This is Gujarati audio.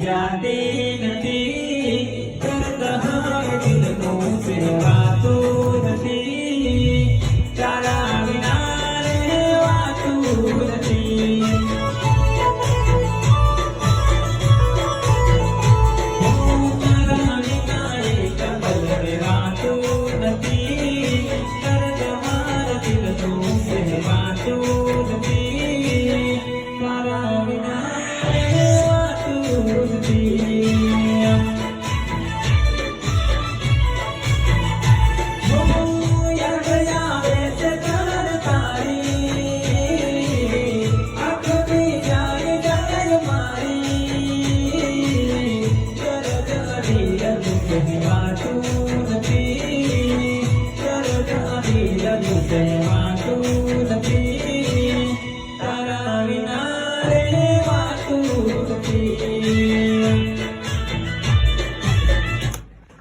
યાદી નથી કરતા દિલનું સેવાતું નથી તારા વિના રહેવાતું નથી તારા વિના એક પલ રહેવાતું નથી કરતા દિલનું સેવાતું નથી તારા વિના તારા વિના રહેવાતું નથી